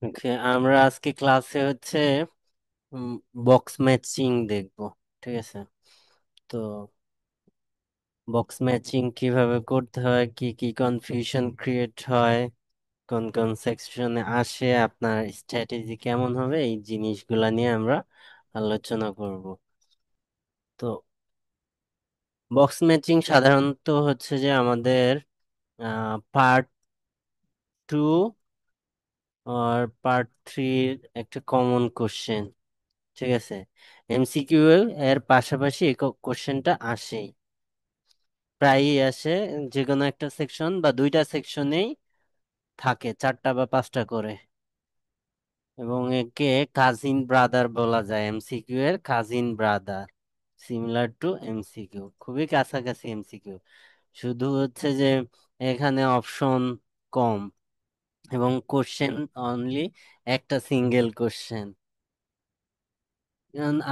ওকে, আমরা আজকে ক্লাসে বক্স ম্যাচিং দেখবো। ঠিক আছে। তো বক্স ম্যাচিং কিভাবে করতে হয়, কি কি কনফিউশন ক্রিয়েট হয়, কোন কোন সেকশনে আসে, আপনার স্ট্র্যাটেজি কেমন হবে, এই জিনিসগুলা নিয়ে আমরা আলোচনা করব। তো বক্স ম্যাচিং সাধারণত যে আমাদের পার্ট 2 আর পার্ট 3 একটা কমন কোশ্চেন। ঠিক আছে। এমসিকিউ এর পাশাপাশি এই কোশ্চেনটা আসেই, প্রায়ই আসে। যে কোনো একটা সেকশন বা দুইটা সেকশনেই থাকে, 4টা বা 5টা করে। এবং একে কাজিন ব্রাদার বলা যায়, এমসিকিউ এর cousin brother, similar to MCQ, খুবই কাছাকাছি এমসিকিউ। শুধু যে এখানে অপশন কম এবং কোশ্চেন অনলি একটা সিঙ্গেল কোশ্চেন।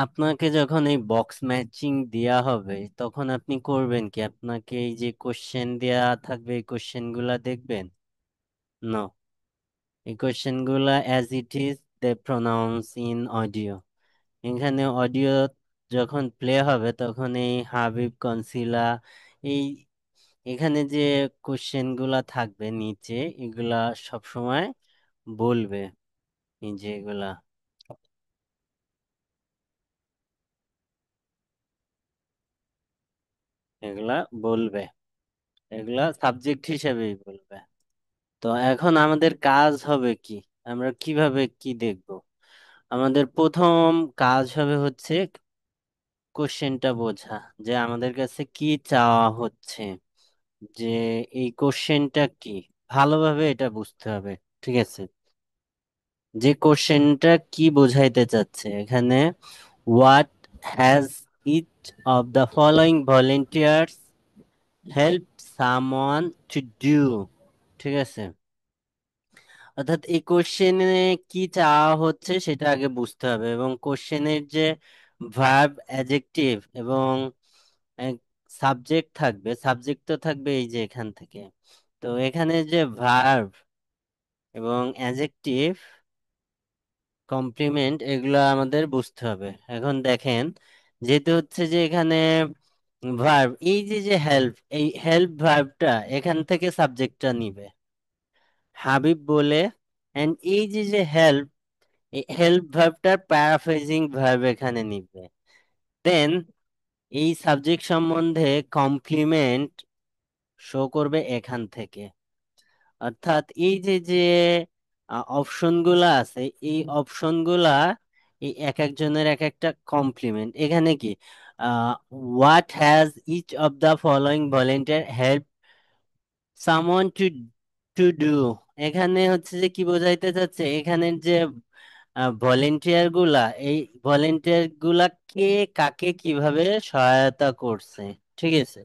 আপনাকে যখন এই বক্স ম্যাচিং দেয়া হবে তখন আপনি করবেন কি? আপনাকে এই যে কোশ্চেন দেয়া থাকবে, এই কোশ্চেন গুলা দেখবেন? নো, এই কোশ্চেন গুলা as it is they pronounce in audio. এখানে অডিও যখন প্লে হবে তখন এই হাবিব কনসিলা, এই এখানে যে কোশ্চেন গুলা থাকবে নিচে, এগুলা সব সময় বলবে। এই যে এগুলা এগুলা বলবে, এগুলা সাবজেক্ট হিসেবেই বলবে। তো এখন আমাদের কাজ হবে কি? আমরা কিভাবে কি দেখব? আমাদের প্রথম কাজ হবে কোশ্চেনটা বোঝা, যে আমাদের কাছে কি চাওয়া হচ্ছে, যে এই কোশ্চেনটা কি, ভালোভাবে এটা বুঝতে হবে। ঠিক আছে। যে কোশ্চেনটা কি বোঝাইতে চাচ্ছে এখানে, what has each of the following volunteers help someone to do. ঠিক আছে। অর্থাৎ এই কোশ্চেনে কি চাওয়া হচ্ছে সেটা আগে বুঝতে হবে, এবং কোশ্চেনের যে ভার্ব, অ্যাডজেক্টিভ এবং সাবজেক্ট থাকবে, সাবজেক্ট তো থাকবে এই যে এখান থেকে। তো এখানে যে ভার্ব এবং অ্যাডজেক্টিভ, কমপ্লিমেন্ট, এগুলো আমাদের বুঝতে হবে। এখন দেখেন, যেহেতু যে এখানে ভার্ব, এই যে যে হেল্প, এই হেল্প ভার্বটা এখান থেকে সাবজেক্টটা নিবে হাবিব বলে, এন্ড এই যে যে হেল্প, এই হেল্প ভার্বটার প্যারাফ্রেজিং ভার্ব এখানে নিবে। দেন এই সাবজেক্ট সম্বন্ধে কমপ্লিমেন্ট শো করবে এখান থেকে। অর্থাৎ এই যে যে অপশন গুলা আছে, এই অপশন গুলা এই এক একজনের এক একটা কমপ্লিমেন্ট। এখানে কি, what has each of the following volunteer help someone to to do, এখানে যে কি বোঝাইতে চাচ্ছে, এখানের যে ভলেন্টিয়ার গুলা, এই ভলেন্টিয়ার গুলা কে কাকে কিভাবে সহায়তা করছে। ঠিক আছে।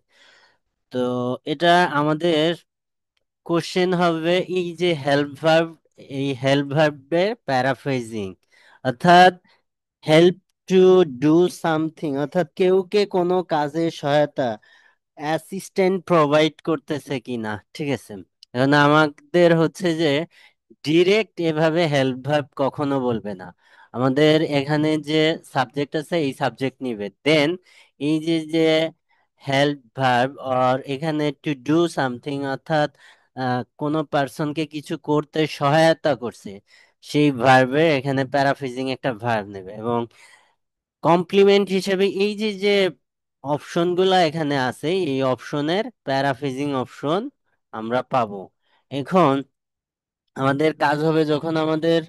তো এটা আমাদের কোশ্চেন হবে এই যে হেল্প ভার্ব, এই হেল্প ভার্বের প্যারাফ্রেজিং, অর্থাৎ হেল্প টু ডু সামথিং, অর্থাৎ কেউকে কোনো কাজে সহায়তা, অ্যাসিস্ট্যান্ট প্রোভাইড করতেছে কিনা। ঠিক আছে। এখন আমাদের যে ডিরেক্ট এভাবে হেল্প ভার্ব কখনো বলবে না। আমাদের এখানে যে সাবজেক্ট আছে এই সাবজেক্ট নিবে, দেন এই যে যে হেল্প ভার্ব, আর এখানে টু ডু সামথিং, অর্থাৎ কোনো পার্সনকে কিছু করতে সহায়তা করছে, সেই ভার্বের এখানে প্যারাফ্রেজিং একটা ভার্ব নেবে। এবং কমপ্লিমেন্ট হিসেবে এই যে যে অপশন গুলা এখানে আছে, এই অপশনের প্যারাফ্রেজিং অপশন আমরা পাবো। এখন আমাদের কাজ হবে, যখন আমাদের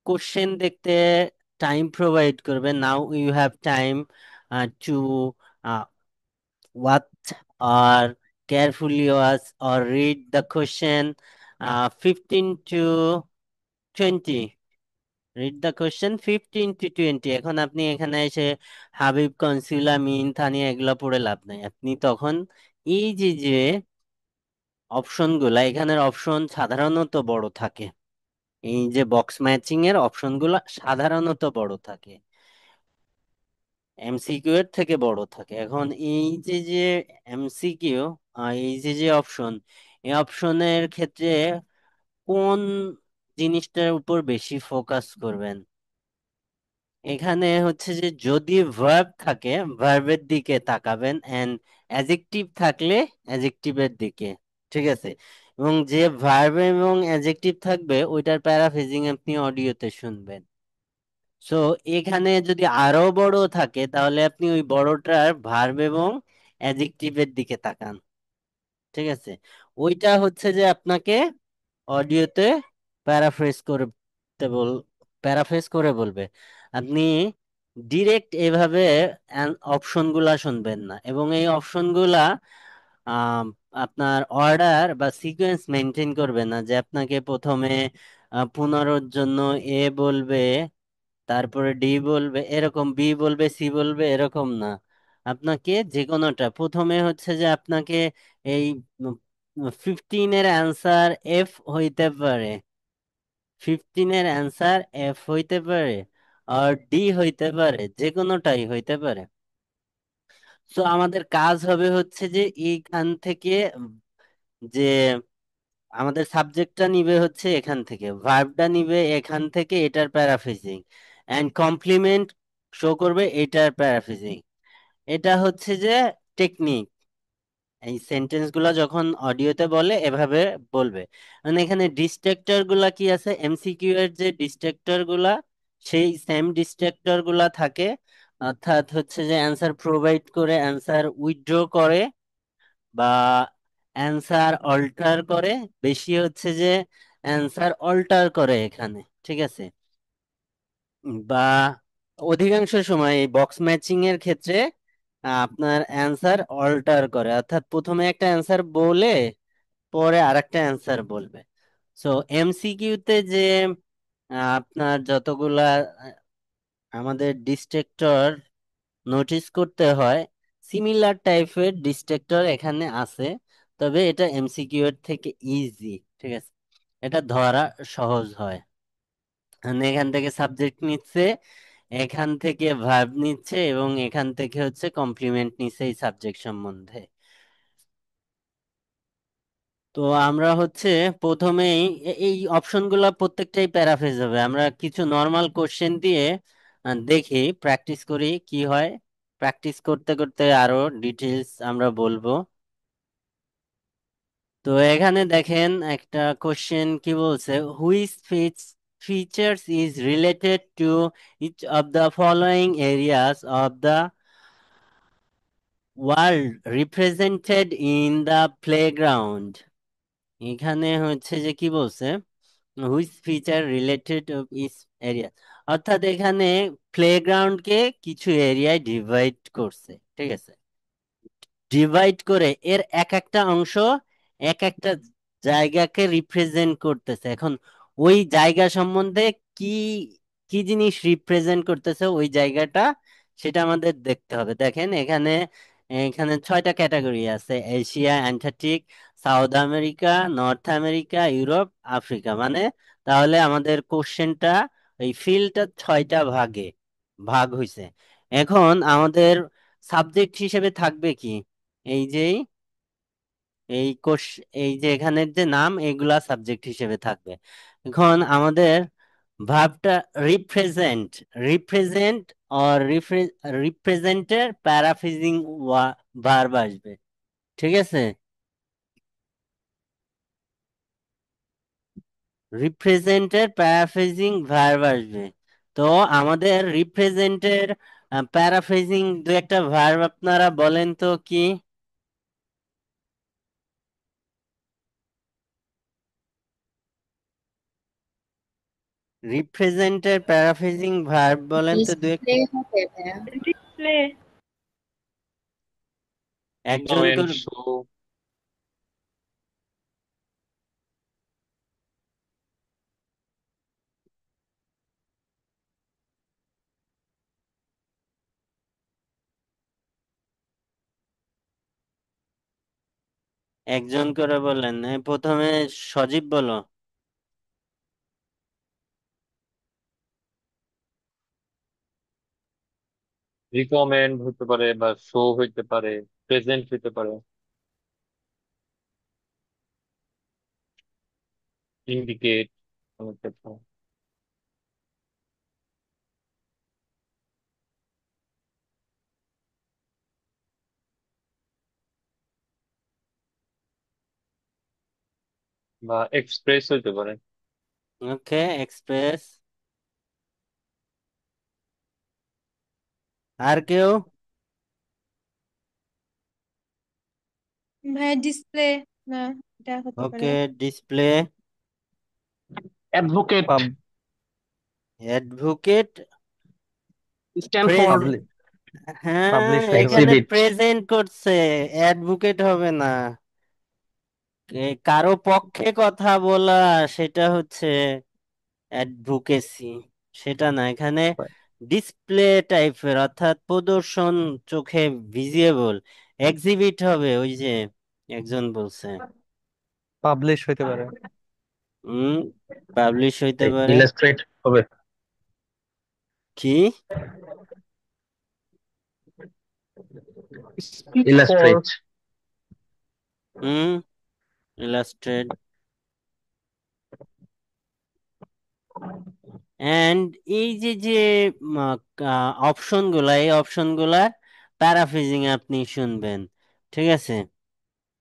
কোশ্চেন দেখতে টাইম প্রোভাইড করবে, now you have time to watch আর carefully watch or read the question 15 to 20, read the question 15 to 20। এখন আপনি এখানে এসে হাবিব, কনসিলা, মিন, থানিয়া এগুলো পড়ে লাভ নাই। আপনি তখন এই যে যে অপশন গুলা, এখানের অপশন সাধারণত বড় থাকে, এই যে বক্স ম্যাচিং এর অপশন গুলা সাধারণত বড় থাকে, এমসিকিউ এর থেকে বড় থাকে। এখন এই যে যে এমসিকিউ, এই যে যে অপশন, এই অপশনের ক্ষেত্রে কোন জিনিসটার উপর বেশি ফোকাস করবেন। এখানে হচ্ছে যে যদি ভার্ব থাকে ভার্বের দিকে তাকাবেন, এন্ড অ্যাজেক্টিভ থাকলে অ্যাজেক্টিভের দিকে। ঠিক আছে? এবং যে ভার্ব এবং অ্যাজেক্টিভ থাকবে ওইটার প্যারাফ্রেজিং আপনি অডিওতে শুনবেন। সো এখানে যদি আরো বড় থাকে তাহলে আপনি ওই বড়টার ভার্ব এবং অ্যাজেক্টিভের দিকে তাকান। ঠিক আছে? ওইটা হচ্ছে যে আপনাকে অডিওতে প্যারাফ্রেজ করতে প্যারাফ্রেজ করে বলবে। আপনি ডিরেক্ট এভাবে অপশনগুলা শুনবেন না, এবং এই অপশনগুলা আম, আপনার অর্ডার বা সিকোয়েন্স মেনটেন করবে না, যে আপনাকে প্রথমে পুনরুর জন্য এ বলবে, তারপরে ডি বলবে, এরকম বি বলবে, সি বলবে, এরকম না। আপনাকে যে কোনোটা প্রথমে হচ্ছে যে আপনাকে এই 15-এর অ্যান্সার এফ হইতে পারে, 15-এর অ্যান্সার এফ হইতে পারে, আর ডি হইতে পারে, যে কোনোটাই হইতে পারে। সো আমাদের কাজ হবে হচ্ছে যে এইখান থেকে যে আমাদের সাবজেক্টটা নিবে হচ্ছে এখান থেকে, ভার্বটা নিবে এখান থেকে, এটার প্যারাফ্রেজিং, এন্ড কমপ্লিমেন্ট শো করবে এটার প্যারাফ্রেজিং। এটা হচ্ছে যে টেকনিক। এই সেন্টেন্স গুলা যখন অডিওতে বলে এভাবে বলবে। মানে এখানে ডিস্ট্রাক্টর গুলা কি আছে, এমসিকিউ এর যে ডিস্ট্রাক্টর গুলা, সেই সেম ডিস্ট্রাক্টর গুলা থাকে। অর্থাৎ হচ্ছে যে অ্যান্সার প্রোভাইড করে, অ্যান্সার উইথড্র করে, বা অ্যান্সার অল্টার করে। বেশি হচ্ছে যে অ্যান্সার অল্টার করে এখানে। ঠিক আছে? বা অধিকাংশ সময় এই বক্স ম্যাচিং এর ক্ষেত্রে আপনার অ্যান্সার অল্টার করে, অর্থাৎ প্রথমে একটা অ্যান্সার বলে পরে আরেকটা অ্যান্সার বলবে। সো এমসিকিউতে যে আপনার যতগুলা আমাদের ডিস্ট্রাক্টর নোটিস করতে হয়, সিমিলার টাইপের ডিস্ট্রাক্টর এখানে আছে। তবে এটা এমসিকিউ এর থেকে ইজি। ঠিক আছে? এটা ধরা সহজ হয়। মানে এখান থেকে সাবজেক্ট নিচ্ছে, এখান থেকে ভার্ব নিচ্ছে, এবং এখান থেকে হচ্ছে কমপ্লিমেন্ট নিচ্ছে এই সাবজেক্ট সম্বন্ধে। তো আমরা হচ্ছে প্রথমেই এই অপশনগুলো প্রত্যেকটাই প্যারাফ্রেজ হবে। আমরা কিছু নর্মাল কোশ্চেন দিয়ে দেখি, প্র্যাকটিস করি কি হয়। প্র্যাকটিস করতে করতে আরো ডিটেলস আমরা বলবো। তো এখানে দেখেন একটা কোশ্চেন কি বলছে, which features is related to each of the following areas of the world represented in the playground. এখানে হচ্ছে যে কি বলছে, which feature related of each area, অর্থাৎ এখানে প্লেগ্রাউন্ডকে কিছু এরিয়ায় ডিভাইড করছে। ঠিক আছে? ডিভাইড করে এর এক একটা অংশ এক একটা জায়গাকে রিপ্রেজেন্ট করতেছে। এখন ওই জায়গা সম্বন্ধে কি কি জিনিস রিপ্রেজেন্ট করতেছে ওই জায়গাটা, সেটা আমাদের দেখতে হবে। দেখেন এখানে এখানে 6টা ক্যাটাগরি আছে: Asia, Antarctic, south America, north America, Europe, Africa. মানে তাহলে আমাদের কোশ্চেনটা এই ফিল্ডটা 6টা ভাগে ভাগ হইছে। এখন আমাদের সাবজেক্ট হিসেবে থাকবে কি, এই যে এই কোষ, এই যে এখানের যে নাম, এগুলা সাবজেক্ট হিসেবে থাকবে। এখন আমাদের ভার্বটা রিপ্রেজেন্ট, রিপ্রেজেন্ট অর রিপ্রেজেন্টের প্যারাফ্রেজিং ভার্ব আসবে। ঠিক আছে? রিপ্রেজেন্টের প্যারাফ্রেজিং ভার্ব আসবে। তো আমাদের রিপ্রেজেন্টের প্যারাফ্রেজিং দু একটা ভার্ব আপনারা বলেন তো কি? রিপ্রেজেন্টের প্যারাফ্রেজিং ভার্ব বলেন তো দু একটা। ডিসপ্লে হবে ভাইয়া। ডিসপ্লে, একজন কমেন্ট, করে শো। একজন করে বলেন। প্রথমে সজীব বলো। রিকমেন্ড হতে পারে বা শো হইতে পারে, প্রেজেন্ট হইতে পারে, ইন্ডিকেট। অনেক ক্ষেত্রে। বা এক্সপ্রেস হইতে পারে। ওকে, এক্সপ্রেস। আর কেউ? ভাইয়া ডিসপ্লে, না, এটা হতে পারে। Okay, display. Advocate. Advocate. Stand praise, for হ্যাঁ, পাবলিশ হইতে পারে। এখানে এক্সিবিট। প্রেজেন্ট করছে, অ্যাডভোকেট হবে না। কারো পক্ষে কথা বলা, সেটা হচ্ছে অ্যাডভোকেসি। সেটা না, এখানে ডিসপ্লে টাইপের, অর্থাৎ প্রদর্শন, চোখে ভিজিবল। এক্সিবিট হবে, ওই যে একজন বলছে। পাবলিশ হইতে পারে। হুম, পাবলিশ হইতে পারে। ইলাস্ট্রেট হবে। কি? Speak for illustrate. Hmm, illustrate. And এই যে যে অপশন গুলা, এই অপশন গুলার প্যারাফ্রেজিং আপনি শুনবেন, ঠিক আছে?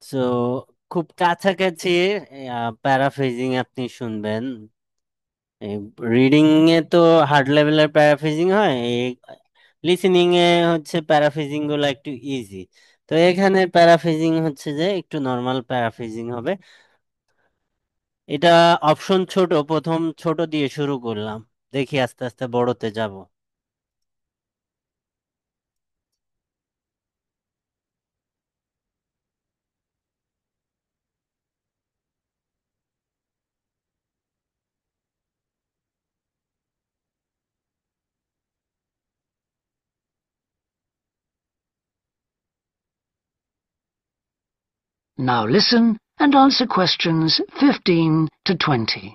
সো খুব কাছাকাছি প্যারাফ্রেজিং আপনি শুনবেন। রিডিং এ তো হার্ড লেভেলের প্যারাফ্রেজিং হয়, এই লিসেনিং এ হচ্ছে প্যারাফ্রেজিং গুলো একটু ইজি। তো এখানে প্যারাফ্রেজিং হচ্ছে যে একটু নর্মাল প্যারাফ্রেজিং হবে। এটা অপশন ছোট, প্রথম ছোট দিয়ে শুরু করলাম, দেখি আস্তে আস্তে বড়তে যাব। Now listen and answer questions 15 to 20.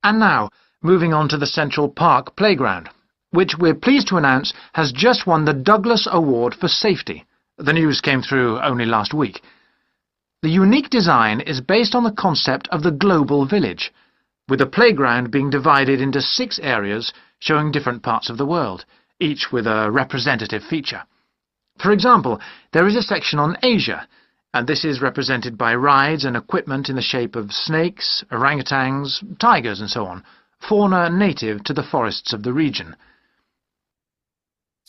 And now, moving on to the Central Park Playground, which we're pleased to announce has just won the Douglas Award for Safety. The news came through only last week. The unique design is based on the concept of the global village, with the playground being divided into 6 areas showing different parts of the world, each with a representative feature. For example, there is a section on Asia, and this is represented by rides and equipment in the shape of snakes, orangutans, tigers and so on, fauna native to the forests of the region.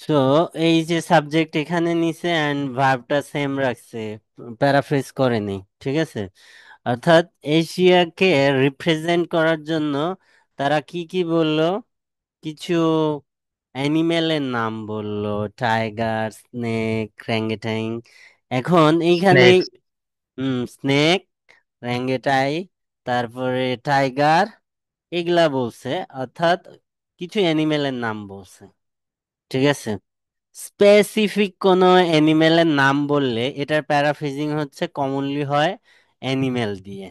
So এই যে subject এখানে নিছে and ভার্বটা same রাখছে, paraphrase করেনি, ঠিক আছে? অর্থাৎ এশিয়াকে represent করার জন্য তারা কি কি বললো, কিছু অ্যানিমেলের নাম বললো, টাইগার, স্নেক, র্যাঙ্গেটাইং। এখন এইখানে স্নেকস। স্নেক, র্যাঙ্গেটাই, তারপরে টাইগার, এগুলা বলছে। অর্থাৎ কিছু অ্যানিমেলের নাম বলছে, ঠিক আছে? স্পেসিফিক কোনো অ্যানিমেলের নাম বললে এটার প্যারাফ্রেজিং হচ্ছে কমনলি হয় অ্যানিমেল দিয়ে।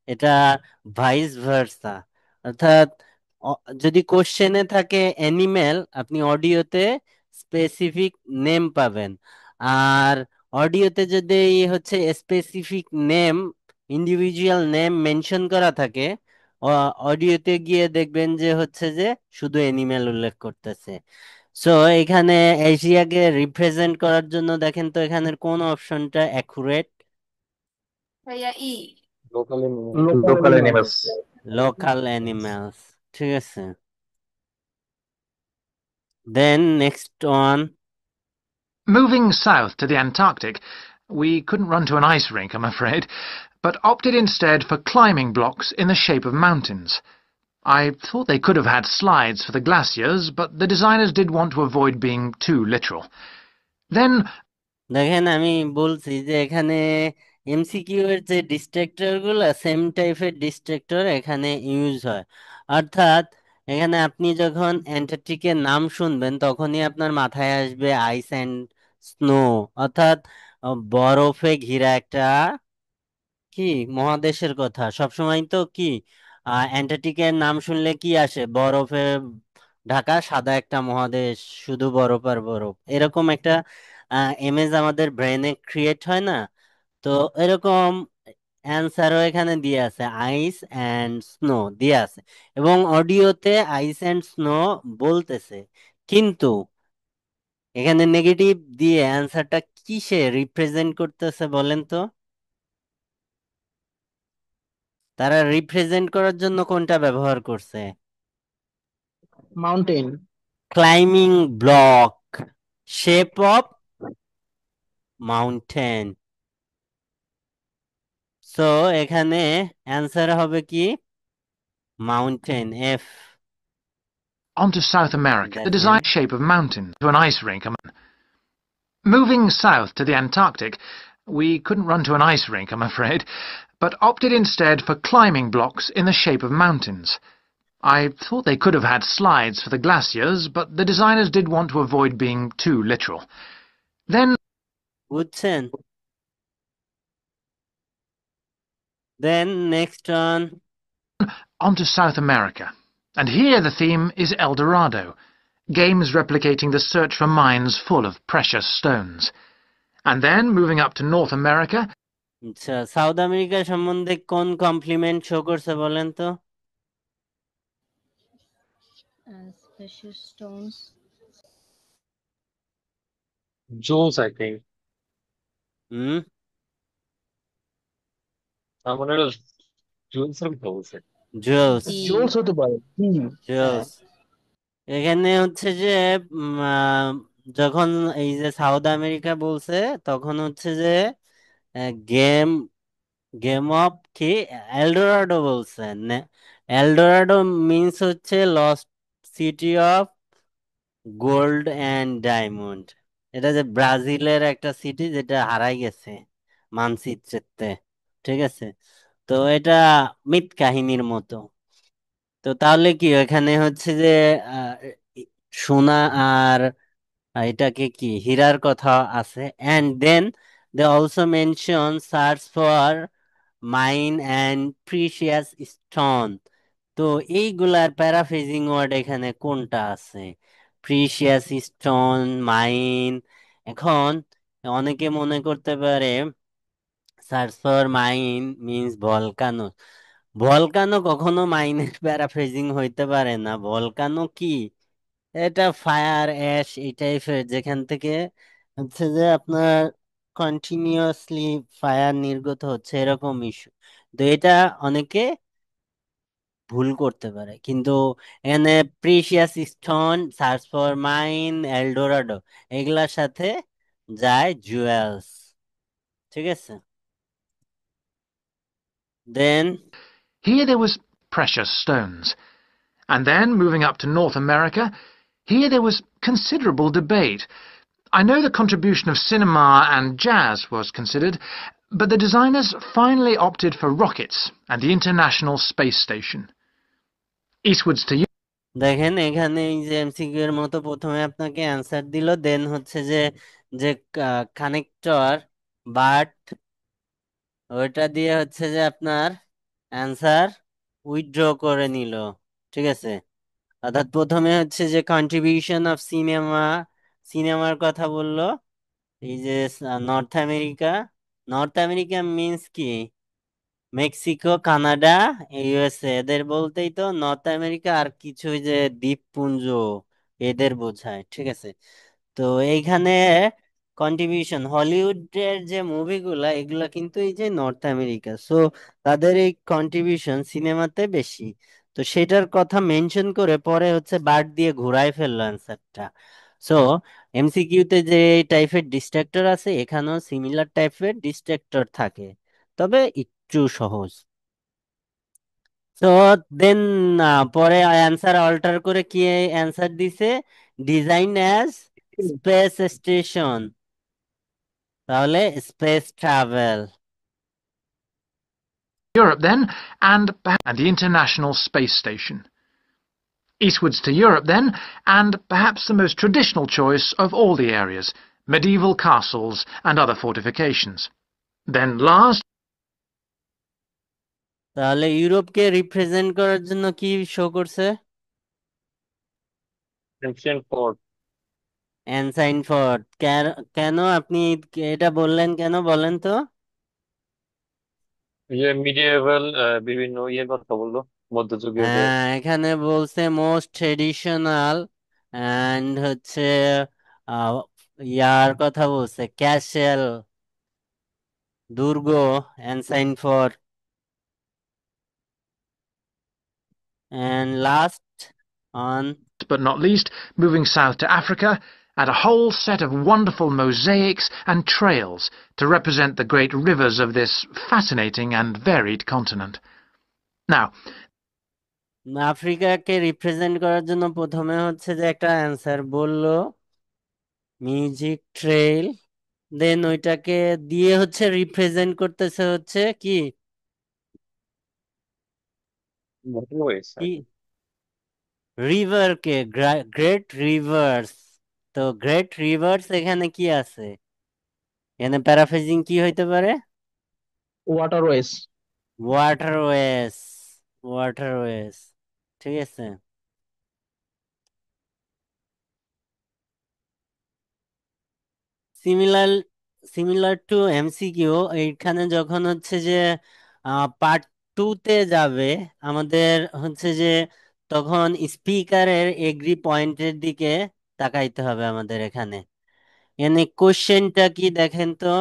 এটা ভাইস ভার্সা, অর্থাৎ যদি কোশ্চেনে থাকে অ্যানিমেল, আপনি অডিওতে স্পেসিফিক নেম পাবেন। আর অডিওতে যদি হচ্ছে specific name, individual name mention করা থাকে, অডিওতে গিয়ে দেখবেন যে হচ্ছে যে শুধু অ্যানিমেল উল্লেখ করতেছে। সো এখানে এশিয়াকে রিপ্রেজেন্ট করার জন্য দেখেন তো এখানের কোন অপশনটা অ্যাকুরেট? ভাইয়া E. Locally. Local animals. Local animals, ঠিক আছে। Then next one. Moving south to the Antarctic, we couldn't run to an ice rink, I'm afraid, but opted instead for climbing blocks in the shape of mountains. I thought they could have had slides for the glaciers, but the designers did want to avoid being too literal. Then দেখেন, আমি বলছি যে এখানে MCQ এর যে distractor গুলা, same টাইপের distractor এখানে ইউজ হয়। অর্থাৎ এখানে আপনি যখন অ্যান্টার্কটিকের নাম শুনবেন তখনই আপনার মাথায় আসবে আইস অ্যান্ড স্নো, অর্থাৎ বরফে ঘেরা একটা কি মহাদেশের কথা। সবসময় তো কি অ্যান্টার্কটিকের নাম শুনলে কি আসে, বরফে ঢাকা সাদা একটা মহাদেশ, শুধু বরফ আর বরফ, এরকম একটা ইমেজ আমাদের ব্রেনে ক্রিয়েট হয় না? তো এরকম অ্যান্সারও এখানে দিয়ে আছে, আইস অ্যান্ড স্নো দিয়ে আছে, এবং অডিওতে আইস অ্যান্ড স্নো বলতেছে, কিন্তু এখানে নেগেটিভ দিয়ে অ্যান্সারটা কিসে রিপ্রেজেন্ট করতেছে বলেন তো? তারা রিপ্রেজেন্ট করার জন্য কোনটা ব্যবহার করছে? Mountain. Climbing block, shape of mountain. So এখানে অ্যান্সার হবে কি mountain, F. On to South America, the দেখেন, desired shape of mountains to an ice rink. Moving south to the Antarctic, we couldn't run to an ice rink, I'm afraid, but opted instead for climbing blocks in the shape of mountains. I thought they could have had slides for the glaciers, but the designers did want to avoid being too literal. Then বুঝছেন? Then next on to South America, and here the theme is El Dorado, games replicating the search for mines full of precious stones. And then, moving up to North America, আচ্ছা, south America সম্বন্ধে কোন complement show করছে বলেন তো? Precious stones. জোস I think. হুম, আমার মনে হলো জোস এর কথা বলছে। জোস, D. জোস হতে পারে। জোস। এখানে হচ্ছে যে যখন এই যে সাউথ আমেরিকা বলছে, তখন হচ্ছে যে গেম গেম অফ কি এলডোরাডো বলছেন। এলডোরাডো মিন্স হচ্ছে lost city of gold and diamond. এটা যে ব্রাজিলের একটা সিটি যেটা হারাই গেছে মানচিত্রেতে, ঠিক আছে? তো এটা মিথ কাহিনীর মতো। তো তাহলে কি এখানে হচ্ছে যে আহ, সোনা আর এটাকে কি হীরার কথা আছে, and then they also mention search for mine and precious stone. তো এইগুলার প্যারাফ্রেজিং ওয়ার্ড এখানে কোনটা আছে? Precious stone, mine. এখন অনেকে মনে করতে পারে search for mine means volcano. Volcano কখনো মাইনের প্যারাফ্রেজিং হইতে পারে না। ভলকানো কি? এটা ফায়ার অ্যাশ এই টাইপের, যেখান থেকে হচ্ছে যে আপনার কন্টিনিউয়াসলি ফায়ার নির্গত হচ্ছে, এরকম ইস্যু। তো এটা অনেকে ভুল করতে পারে, কিন্তু এখানে precious stone, search for mine, Eldorado এগুলার সাথে যায় জুয়েলস, ঠিক আছে? দেন here there was precious stones. And then, moving up to North America, here there was considerable debate. I know the contribution of cinema and jazz was considered, but the designers finally opted for rockets and the International Space Station. Eastwards to দেখেন, এখানে এই যে MCQ এর মতো প্রথমে আপনাকে answer দিল, দেন হচ্ছে যে যে কানেক্টর বাট ওইটা দিয়ে হচ্ছে যে আপনার অ্যান্সার উইথড্র করে নিল, ঠিক আছে? অর্থাৎ প্রথমে হচ্ছে যে কন্ট্রিবিউশন অফ সিনেমার কথা বললো, এই যে north America. North America means কি? মেক্সিকো, কানাডা, ইউএসএ, এদের বলতেই তো নর্থ আমেরিকা। আর কিছু ওই যে দ্বীপপুঞ্জ এদের বোঝায়, ঠিক আছে? তো এইখানে কন্ট্রিবিউশন হলিউডের যে মুভিগুলা এগুলা কিন্তু এই যে নর্থ আমেরিকা, সো তাদের এই কন্ট্রিবিউশন সিনেমাতে বেশি। তো সেটার কথা মেনশন করে পরে হচ্ছে বাদ দিয়ে ঘুরাই ফেললো অ্যান্সারটা। সো এমসিকিউতে যে টাইপের ডিস্ট্রাক্টর আছে, এখানেও সিমিলার টাইপের ডিস্ট্রাক্টর থাকে, তবে একটু সহজ। তো দেন পরে অ্যান্সার অল্টার করে কি অ্যান্সার দিছে? ডিজাইন অ্যাজ স্পেস স্টেশন, তাহলে space travel. Europe then, and the International Space Station. Eastwards to Europe then, and perhaps the most traditional choice of all the areas, medieval castles and other fortifications. Then last, তাহলে ইউরোপকে represent করার জন্য কি show করছে? Ancient fort. Ancient fort. কেন আপনি এটা বললেন, কেন বলেন তো? এই যে মিডিয়েভাল বিভিন্ন ইয়ের কথা বললো, মধ্যযুগীয়দের। হ্যাঁ, এখানে বলছে মোস্ট ট্রেডিশনাল অ্যান্ড হচ্ছে আহ, ইয়ার কথা বলছে ক্যাসেল, দুর্গ, ancient for, and last on but not least, moving south to Africa, and a whole set of wonderful mosaics and trails to represent the great rivers of this fascinating and varied continent. Now, আফ্রিকাকে represent করার জন্য প্রথমে হচ্ছে যে একটা answer বললো music trail, দেন ওইটাকে দিয়ে হচ্ছে রিপ্রেজেন্ট করতেছে হচ্ছে কি মোটরওয়েজ কি রিভারকে, গ্রেট রিভার্স। তো গ্রেট রিভার্স এখানে কি আছে, এখানে প্যারাফ্রেজিং কি হইতে পারে? ওয়াটারওয়েজ। ওয়াটারওয়েজ, ওয়াটারওয়েজ, ঠিক আছে। সিমিলার সিমিলার টু এমসিকিউ, এইখানে যখন হচ্ছে যে পার্ট টুতে যাবে আমাদের হচ্ছে যে তখন স্পিকারের এগ্রি পয়েন্টের দিকে তাকাইতে হবে আমাদের এখানে। এখানে কোশ্চেনটা কি দেখেন তো,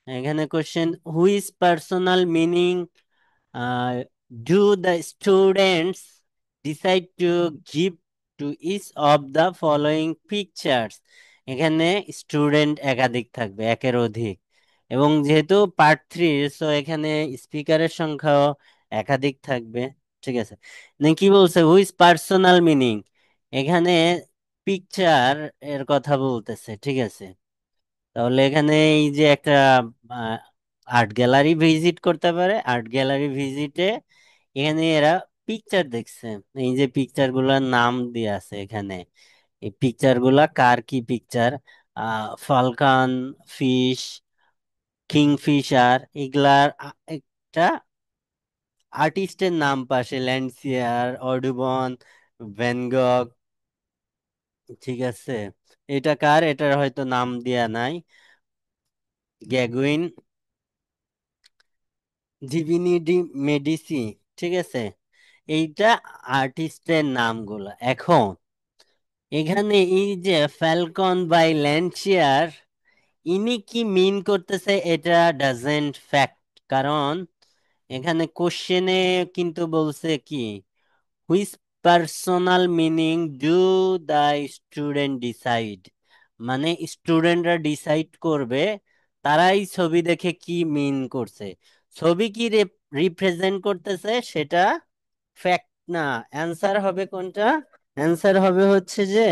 এখানে question which personal meaning do the students decide to give to each of the following pictures. এখানে স্টুডেন্ট একাধিক থাকবে, একের অধিক, এবং যেহেতু পার্ট থ্রি, সো এখানে স্পিকারের সংখ্যাও একাধিক থাকবে, ঠিক আছে। কি বলছে হুইজ পার্সোনাল মিনিং, এখানে পিকচার এর কথা বলতেছে, ঠিক আছে। তাহলে এখানে এই যে একটা আর্ট গ্যালারি ভিজিট করতে পারে, আর্ট গ্যালারি ভিজিটে এখানে এরা পিকচার দেখছে, এই যে পিকচার গুলার নাম দিয়ে আছে এখানে, এই পিকচার গুলা কার কি পিকচার, ফালকান, ফিশ, কিংফিশার, এগুলার একটা আর্টিস্টের নাম পাশে, ল্যান্ডসিয়ার, অডুবন, ভ্যান গগ, ঠিক আছে। এটা কার, এটার হয়তো নাম দেয়া নাই, গ্যাগুইন, ডিভিনিটি মেডিসি, ঠিক আছে। এইটা আর্টিস্টের নামগুলো। এখন এখানে এই যে ফ্যালকন বাই ল্যান্সিয়ার, ইনি কি মিন করতেছে এটা ডাজেন্ট ফ্যাক্ট, কারণ এখানে কোশ্চেনে কিন্তু বলছে কি which personal meaning do the student decide, মানে স্টুডেন্টরা ডিসাইড করবে তারাই ছবি দেখে কি মিন করছে, ছবি কি রিপ্রেজেন্ট করতেছে সেটা ফ্যাক্ট না। অ্যান্সার হবে কোনটা, অ্যান্সার হবে হচ্ছে যে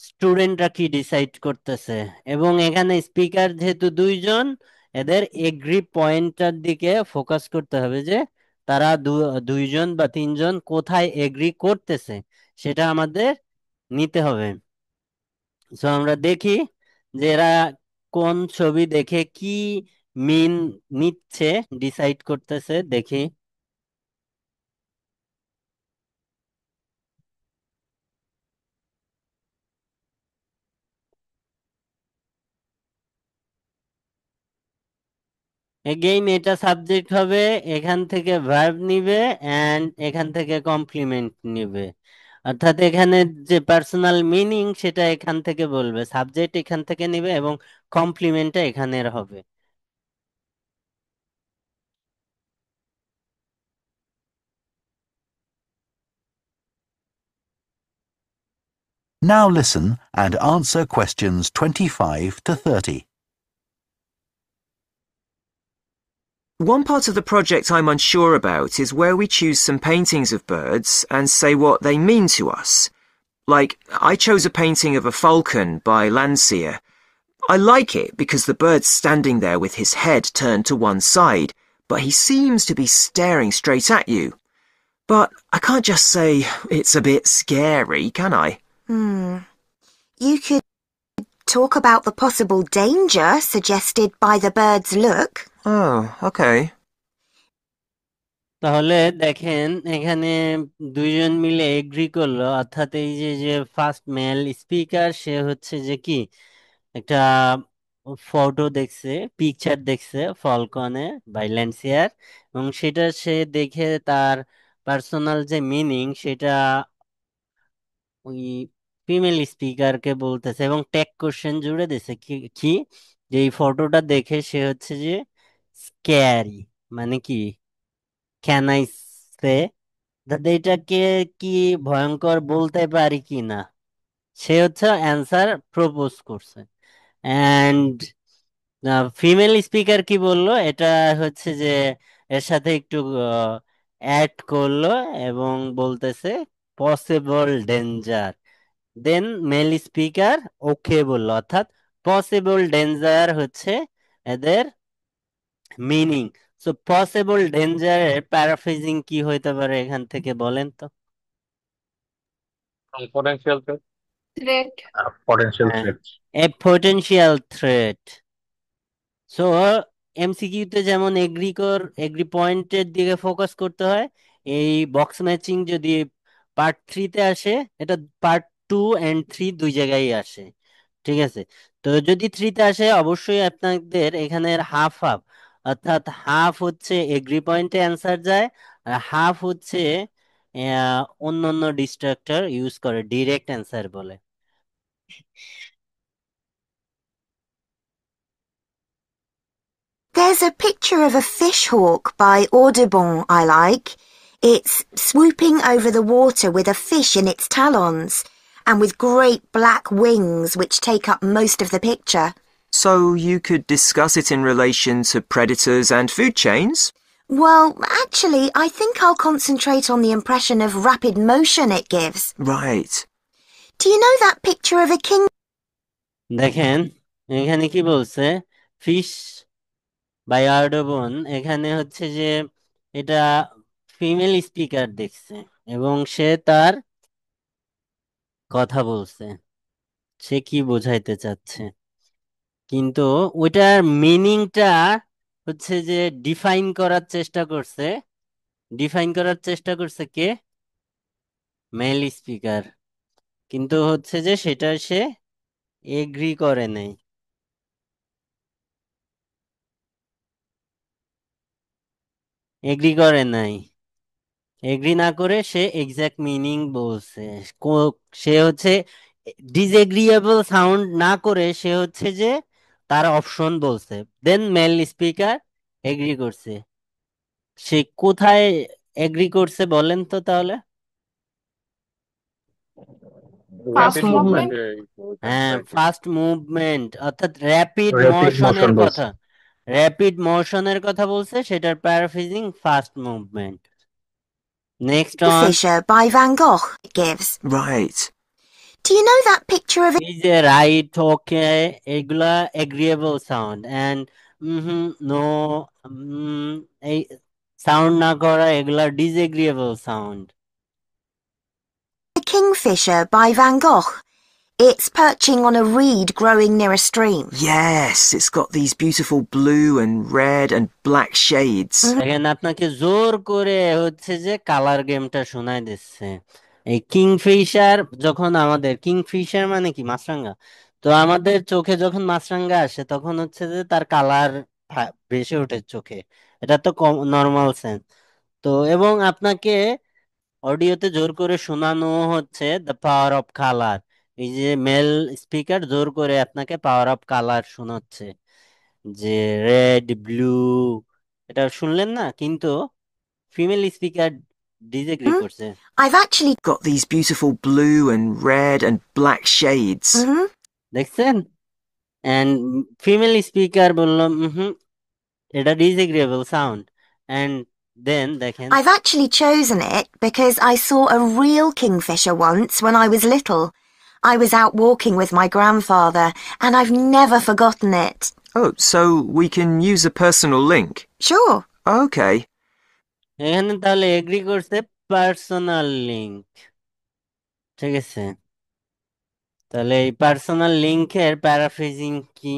স্টুডেন্টরা কি ডিসাইড করতেছে, এবং এখানে স্পিকার যেহেতু দুইজন, এদের এগ্রি পয়েন্টটার দিকে ফোকাস করতে হবে যে তারা দুইজন বা তিনজন কোথায় এগ্রি করতেছে সেটা আমাদের নিতে হবে। সো আমরা দেখি যে এরা কোন ছবি দেখে কি মিন নিচ্ছে, ডিসাইড করতেছে, দেখি। এগেইন এটা সাবজেক্ট হবে, এখান থেকে ভার্ব নিবে এন্ড এখান থেকে কমপ্লিমেন্ট নিবে, অর্থাৎ এখানে যে পার্সোনাল মিনিং সেটা এখান থেকে বলবে, সাবজেক্ট এখান থেকে নিবে এবং কমপ্লিমেন্টটা এখানের হবে। Now listen and answer questions 25 to 30. One part of the project I'm unsure about is where we choose some paintings of birds and say what they mean to us. Like, I chose a painting of a falcon by Landseer. I like it because the bird's standing there with his head turned to one side, but he seems to be staring straight at you. But I can't just say it's a bit scary, can I? You could talk about the possible danger suggested by the bird's look. Oh, okay. তাহলে দেখেন এখানে দুইজন মিলে agri করলো, অর্থাৎ এই যে যে ফার্স্ট মেল স্পিকার সে হচ্ছে যে কি একটা ফটো দেখছে, পিকচার দেখছে ফলকনে বাই ল্যান্সিয়ার, এবং সেটা সে দেখে তার পার্সোনাল যে মিনিং সেটা ওই ফিমেল স্পিকারকে বলতেছে, এবং ট্যাগ কোশ্চেন জুড়ে দিছে কি কি, যে এই ফটোটা দেখে সে হচ্ছে যে স্ক্যারি, মানে কি, ক্যান আই সে, এটাকে কি ভয়ঙ্কর বলতে পারি কি না, সে হচ্ছে অ্যান্সার প্রপোজ করছে। অ্যান্ড ফিমেল স্পিকার কি বললো, এটা হচ্ছে যে এর সাথে একটু অ্যাড করলো এবং বলতেছে পসিবল ডেঞ্জার। দেন মেল স্পিকার ওকে বললো, অর্থাৎ পসিবল ডেঞ্জার হচ্ছে এদের মিনিং। সো পসিবল ডেঞ্জারের প্যারাফ্রেজিং কি হইতে পারে এখান থেকে বলেন তো? Potential threat. থ্রেট। Potential হ্যাঁ, threats. এ পটেনশিয়াল থ্রেট। সো এমসিকিউতে যেমন এগ্রি পয়েন্টের দিকে ফোকাস করতে হয়, এই বক্স ম্যাচিং যদি পার্ট 3-তে আসে, এটা পার্ট 2 and 3 দুই জায়গায় আসে। ঠিক আছে, তো যদি 3-তে আসে অবশ্যই আপনাদের এখানে হাফ হাফ, অর্থাৎ হাফ হচ্ছে এগ্রি পয়েন্টে অ্যান্সার যায়, আর হাফ হচ্ছে অন্য অন্য ডিস্ট্রাক্টর ইউজ করে ডিরেক্ট অ্যান্সার বলে। There's a picture of a fishhawk by Audubon I like. It's swooping over the water with a fish in its talons, and with great black wings which take up most of the picture. So you could discuss it in relation to predators and food chains? Well, actually, I think I'll concentrate on the impression of rapid motion it gives. Right. Do you know that picture of a king? দেখেন এখানে কি বলছে, fish by আর্ডোবন, এখানে হচ্ছে যে এটা female speaker দেখছে এবং সে তার কথা বলছে, সে কি বোঝাইতে চাচ্ছে, কিন্তু ওইটার মিনিংটা হচ্ছে যে ডিফাইন করার চেষ্টা করছে। ডিফাইন করার চেষ্টা করছে কে? Mail speaker. কিন্তু হচ্ছে যে সেটা সে এগ্রি করে নাই। এগ্রি করে নাই, এগ্রি না করে সে এক্সাক্ট মিনিং বলছে। সে হচ্ছে ডিসএগ্রিয়েবল সাউন্ড না করে সে হচ্ছে যে তার অপশন বলছে, দেন মেল স্পিকার এগ্রি করছে। সে কোথায় এগ্রি করছে বলেন তো তাহলে? Fast rapid movement. মুভমেন্টে। হ্যাঁ, ফাস্ট মুভমেন্ট, অর্থাৎ র্যাপিড Rapid মোশনের motion কথা, বলছে। র্যাপিড মোশনের কথা বলছে, সেটার paraphrasing fast movement. Next on, Kingfisher by Van Gogh it gives. Right. Do you know that picture of এই যে রাইট, ওকে, এগুলা এগ্রিয়েবল সাউন্ড, এন্ড নো, এই সাউন্ড না করা এগুলা ডিসএগ্রিয়েবল sound. a kingfisher by Van Gogh? It's perching on a reed growing near a stream. Yes, it's got these beautiful blue and red and black shades. দেখেন আপনাকে জোর করে হচ্ছে যে কালার গেমটা শোনায় দিচ্ছে। এই কিংফিশার, যখন আমাদের কিংফিশার মানে কি মাছরাঙা, তো আমাদের চোখে যখন মাছরাঙা আসে তখন হচ্ছে যে তার কালার ভেসে ওঠে চোখে, এটা তো নর্মাল সেন্স। তো এবং আপনাকে অডিওতে জোর করে শোনানো হচ্ছে দ্য পাওয়ার অফ কালার। এই যে মেল স্পিকার জোর করে আপনাকে পাওয়ার অফ কালার শোনাচ্ছে, যে রেড ব্লু, এটা শুনলেন না, কিন্তু ফিমেল স্পিকার ডিসএগ্রি Hmm? করছে। I've actually Got these beautiful blue and red and black shades. দেখছেন? এন্ড ফিমেল স্পিকার বলল এটা ডিসএগ্রিয়েবল সাউন্ড। এন্ড দেন দেখেন, I've actually chosen it because I saw a real kingfisher once when I was little. I was out walking with my grandfather and I've never forgotten it. Oh, so we can use a personal link? Sure. Okay. এখানে তাহলে agri করছে personal link. ঠিক আছে, তাহলে এই personal লিংকের paraphrasing কি?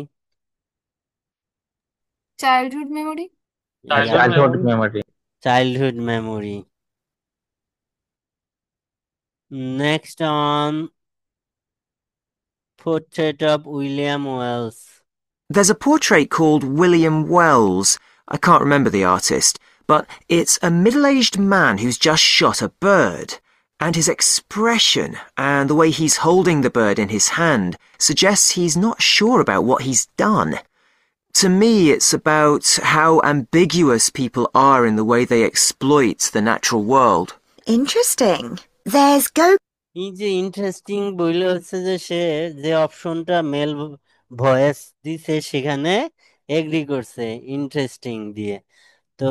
Childhood memory. Childhood memory. Childhood memory. Next on, portrait of William Wells. There's a portrait called William Wells. I can't remember the artist, but it's a middle-aged man who's just shot a bird. And his expression and the way he's holding the bird in his hand suggests he's not sure about what he's done. To me, it's about how ambiguous people are in the way they exploit the natural world. Interesting. There's go... এই যে interesting বইলে হচ্ছে যে সে যে অপশনটা mail voice দিছে সেখানে agri করছে ইন্টারেস্টিং দিয়ে। তো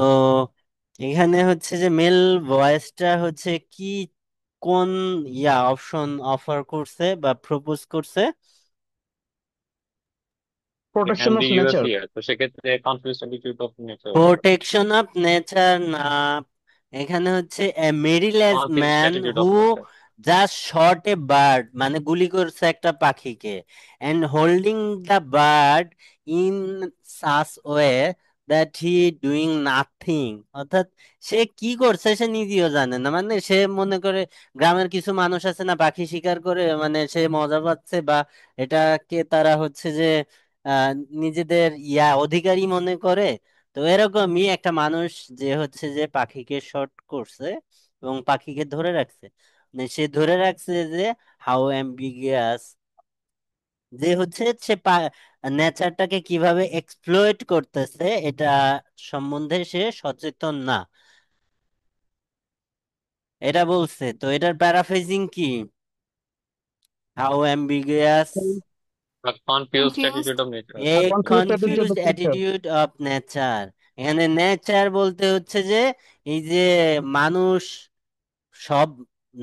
এখানে হচ্ছে যে মেল ভয়েসটা হচ্ছে কি কোন অপশন অফার করছে বা প্রপোজ করছে? Protection of nature. তো সেক্ষেত্রে confuse attitude of nature. Protection of nature না, এখানে হচ্ছে a middle-aged man who just shot a bird, মানে গুলি করছে একটা পাখিকে, and holding the bird in such way that he doing nothing, অর্থাৎ সে কি করছে সে নিজেও জানে না, মানে সে মনে করে গ্রামের কিছু মানুষ আছে না পাখি শিকার করে, মানে সে মজা পাচ্ছে বা এটাকে তারা হচ্ছে যে আহ নিজেদের অধিকারী মনে করে। তো এরকমই একটা মানুষ যে হচ্ছে যে পাখিকে শট করছে এবং পাখিকে ধরে রাখছে, মানে সে ধরে রাখছে যে হাউ অ্যাম্বিগুয়াস, যে হচ্ছে সে নেচারটাকে কিভাবে এক্সপ্লয়েট করতেছে এটা সম্বন্ধে সে সচেতন না, এটা বলছে। তো এটার প্যারাফ্রেজিং কি? How ambiguous A confused attitude of nature. A confused attitude of nature. এখানে নেচার বলতে হচ্ছে যে এই যে মানুষ সব,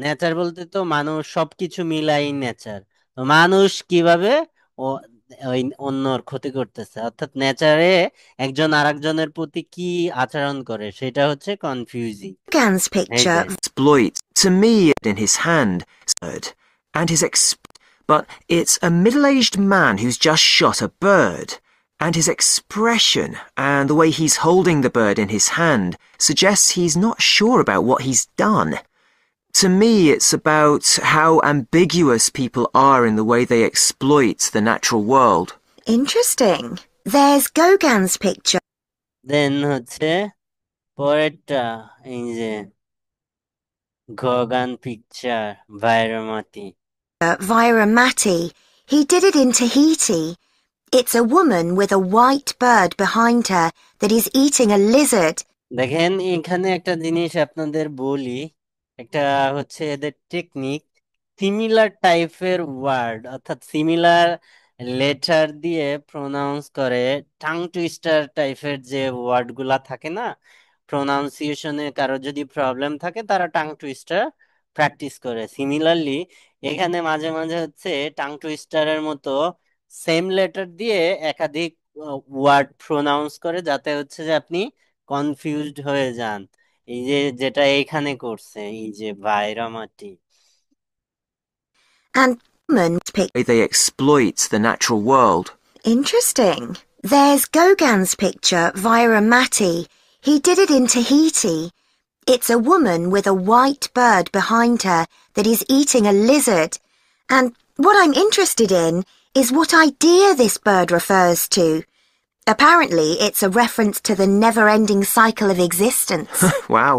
নেচার বলতে তো মানুষ সবকিছু মিলাই নেচার, তো মানুষ কিভাবে ও ওই অন্যর ক্ষতি করতেছে, অর্থাৎ নেচারে একজন আরেকজনের প্রতি কি আচরণ করে সেটা হচ্ছে confusing. Gans picture. Exploit. To me, in his hand, and his but it's a middle-aged man who's just shot a bird. And his expression and the way he's holding the bird in his hand suggests he's not sure about what he's done. To me, it's about how ambiguous people are in the way they exploit the natural world. Interesting. There's Gauguin's picture. দেন হচ্ছে পরেরটা, এই যে গগন picture ভাইরামাতি। Vairamati. He did it in Tahiti. It's a woman with a white bird behind her that is eating a lizard. দেখেন এখানে একটা জিনিস আপনাদের বলি, একটা হচ্ছে এদের টেকনিক, সিমিলার টাইপের ওয়ার্ড অর্থাৎ সিমিলার লেটার দিয়ে প্রোনাউন্স করে, টাং টুইস্টার টাইপের যে ওয়ার্ড গুলা থাকে না, প্রোনাউন্সিয়েশনে কারো যদি প্রবলেম থাকে তারা টাং টুইস্টার প্র্যাকটিস করে। সিমিলারলি এখানে মাঝে মাঝে হচ্ছে টাং টুইস্টারের মতো সেম লেটার দিয়ে একাধিক ওয়ার্ড প্রোনাউন্স করে, যাতে হচ্ছে যে আপনি কনফিউজড হয়ে যান। এই যে যেটা এইখানে করছে এই যে ভাইরামাটি। And woman's picture. They exploit the natural world. Interesting. There's Gauguin's picture, Vairamati. He did it in Tahiti. It's a woman with a white bird behind her that is eating a lizard. And what I'm interested in is what idea this bird refers to. Apparently, it's a reference to the never-ending cycle of existence. Wow.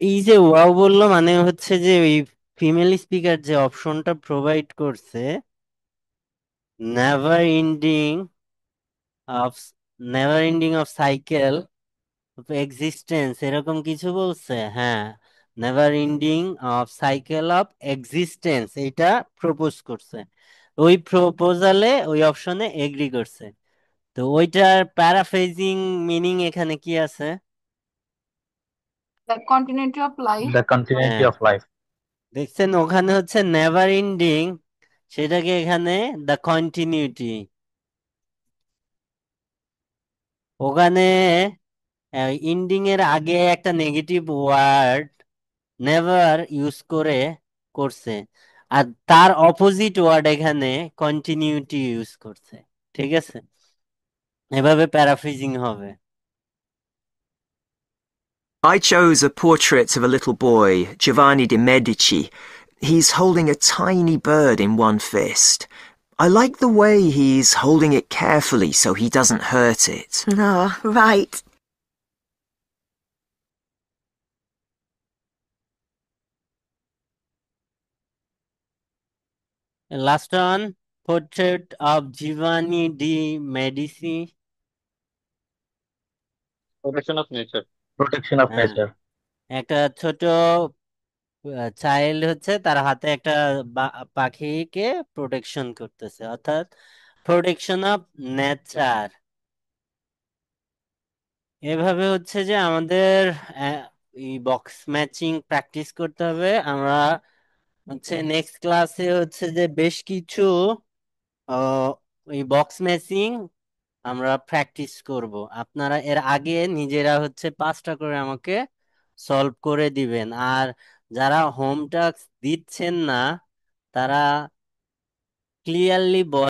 এই যে wow বললো মানে হচ্ছে যে ওই female speaker যে অপশনটা provide করছে, never ending of cycle of existence, এরকম কিছু বলছে। হ্যাঁ, never ending of cycle of existence এটা প্রপোজ করছে, ওই প্রপোজালে ওই অপশনে এগ্রি করছে। তো ওইটার প্যারাফ্রেজিং মিনিং এখানে কি আছে? The continuity of life. The continuity of life. দেখছেন ওখানে হচ্ছে নেভার এন্ডিং, সেটাকে এখানে দ্য কন্টিনিউটি। ওখানে এন্ডিং এর আগে একটা নেগেটিভ ওয়ার্ড নেভার ইউজ করছে, আর তার অপোজিট ওয়ার্ড এখানে কন্টিনিউটি ইউজ করছে। ঠিক আছে, এভাবে প্যারাফ্রেজিং হবে। I chose a portrait of a little boy, Giovanni de' Medici. He's holding a tiny bird in one fist. I like the way he's holding it carefully so he doesn't hurt it. Oh, right. Last one, portrait of Giovanni di Medici. Protection of nature. Protection of হ্যাঁ, nature. একটা ছোট child হচ্ছে তার হাতে একটা পাখিকে protection করতেছে, অর্থাৎ প্রোটেকশন অফ নেচার। এভাবে হচ্ছে যে আমাদের এই বক্স ম্যাচিং প্র্যাকটিস করতে হবে। আমরা হচ্ছে নেক্সট ক্লাসে হচ্ছে যে বেশ কিছু এই বক্স ম্যাচিং আমরা প্র্যাকটিস করব। আপনারা এর আগে নিজেরা হচ্ছে 5টা করে আমাকে সলভ করে দিবেন। আর যারা হোম টাস্ক দিচ্ছেন না তারা ক্লিয়ারলি